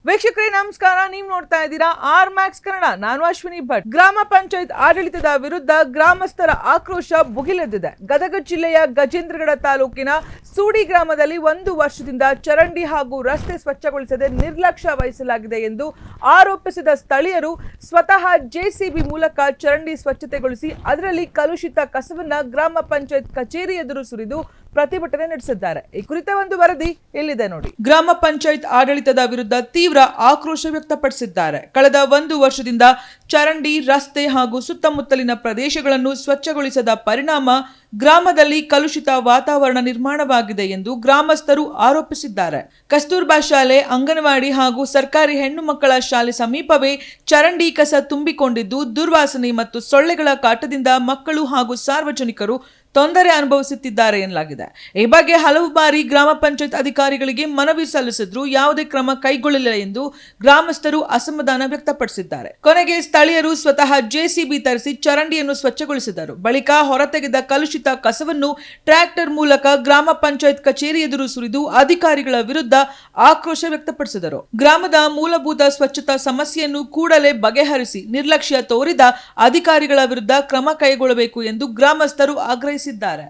ವೀಕ್ಷಕರೇ ನಮಸ್ಕಾರ. ನೀವು ನೋಡ್ತಾ ಇದ್ದೀರಾ ಆರ್ ಮ್ಯಾಕ್ಸ್ ಕನ್ನಡ. ನಾನು ಅಶ್ವಿನಿ ಭಟ್. ಗ್ರಾಮ ಪಂಚಾಯತ್ ಆಡಳಿತದ ವಿರುದ್ಧ ಗ್ರಾಮಸ್ಥರ ಆಕ್ರೋಶ ಭುಗಿಲೆದ್ದಿದೆ. ಗದಗ ಜಿಲ್ಲೆಯ ಗಜೇಂದ್ರಗಡ ತಾಲೂಕಿನ ಸೂಡಿ ಗ್ರಾಮದಲ್ಲಿ 1 ವರ್ಷದಿಂದ ಚರಂಡಿ ಹಾಗೂ ರಸ್ತೆ ಸ್ವಚ್ಛಗೊಳಿಸದೆ ನಿರ್ಲಕ್ಷ್ಯ ವಹಿಸಲಾಗಿದೆ ಎಂದು ಆರೋಪಿಸಿದ ಸ್ಥಳೀಯರು ಸ್ವತಃ ಜೆಸಿಬಿ ಮೂಲಕ ಚರಂಡಿ ಸ್ವಚ್ಛತೆಗೊಳಿಸಿ ಅದರಲ್ಲಿ ಕಲುಷಿತ ಕಸವನ್ನ ಗ್ರಾಮ ಪಂಚಾಯತ್ ಕಚೇರಿ ಎದುರು ಸುರಿದು ಪ್ರತಿಭಟನೆ ನಡೆಸಿದ್ದಾರೆ. ಈ ಕುರಿತ ಒಂದು ವರದಿ ಇಲ್ಲಿದೆ ನೋಡಿ. ಗ್ರಾಮ ಪಂಚಾಯತ್ ಆಡಳಿತದ ವಿರುದ್ಧ ತೀವ್ರ ಆಕ್ರೋಶ ವ್ಯಕ್ತಪಡಿಸಿದ್ದಾರೆ. ಕಳೆದ 1 ವರ್ಷದಿಂದ ಚರಂಡಿ, ರಸ್ತೆ ಹಾಗೂ ಸುತ್ತಮುತ್ತಲಿನ ಪ್ರದೇಶಗಳನ್ನು ಸ್ವಚ್ಛಗೊಳಿಸದ ಪರಿಣಾಮ ಗ್ರಾಮದಲ್ಲಿ ಕಲುಷಿತ ವಾತಾವರಣ ನಿರ್ಮಾಣವಾಗಿದೆ ಎಂದು ಗ್ರಾಮಸ್ಥರು ಆರೋಪಿಸಿದ್ದಾರೆ. ಕಸ್ತೂರ್ಬಾ ಶಾಲೆ, ಅಂಗನವಾಡಿ ಹಾಗೂ ಸರ್ಕಾರಿ ಹೆಣ್ಣು ಮಕ್ಕಳ ಶಾಲೆ ಸಮೀಪವೇ ಚರಂಡಿ ಕಸ ತುಂಬಿಕೊಂಡಿದ್ದು ದುರ್ವಾಸನೆ ಮತ್ತು ಸೊಳ್ಳೆಗಳ ಕಾಟದಿಂದ ಮಕ್ಕಳು ಹಾಗೂ ಸಾರ್ವಜನಿಕರು ತೊಂದರೆ ಅನುಭವಿಸುತ್ತಿದ್ದಾರೆ ಎನ್ನಲಾಗಿದೆ. ಈ ಬಗ್ಗೆ ಹಲವು ಬಾರಿ ಗ್ರಾಮ ಪಂಚಾಯತ್ ಅಧಿಕಾರಿಗಳಿಗೆ ಮನವಿ ಸಲ್ಲಿಸಿದ್ರು ಯಾವುದೇ ಕ್ರಮ ಕೈಗೊಳ್ಳಲಿಲ್ಲ ಎಂದು ಗ್ರಾಮಸ್ಥರು ಅಸಮಾಧಾನ ವ್ಯಕ್ತಪಡಿಸಿದ್ದಾರೆ. ಕೊನೆಗೆ ಸ್ಥಳೀಯರು ಸ್ವತಃ ಜೆಸಿಬಿ ತರಿಸಿ ಚರಂಡಿಯನ್ನು ಸ್ವಚ್ಛಗೊಳಿಸಿದರು. ಬಳಿಕ ಹೊರತೆಗೆದ ಕಲುಷಿತ ಕಸವನ್ನು ಟ್ರ್ಯಾಕ್ಟರ್ ಮೂಲಕ ಗ್ರಾಮ ಪಂಚಾಯತ್ ಕಚೇರಿ ಎದುರು ಸುರಿದು ಅಧಿಕಾರಿಗಳ ವಿರುದ್ಧ ಆಕ್ರೋಶ ವ್ಯಕ್ತಪಡಿಸಿದರು. ಗ್ರಾಮದ ಮೂಲಭೂತ ಸ್ವಚ್ಛತಾ ಸಮಸ್ಯೆಯನ್ನು ಕೂಡಲೇ ಬಗೆಹರಿಸಿ ನಿರ್ಲಕ್ಷ್ಯ ತೋರಿದ ಅಧಿಕಾರಿಗಳ ವಿರುದ್ಧ ಕ್ರಮ ಕೈಗೊಳ್ಳಬೇಕು ಎಂದು ಗ್ರಾಮಸ್ಥರು ಆಗ್ರಹಿಸಿದ್ದಾರೆ.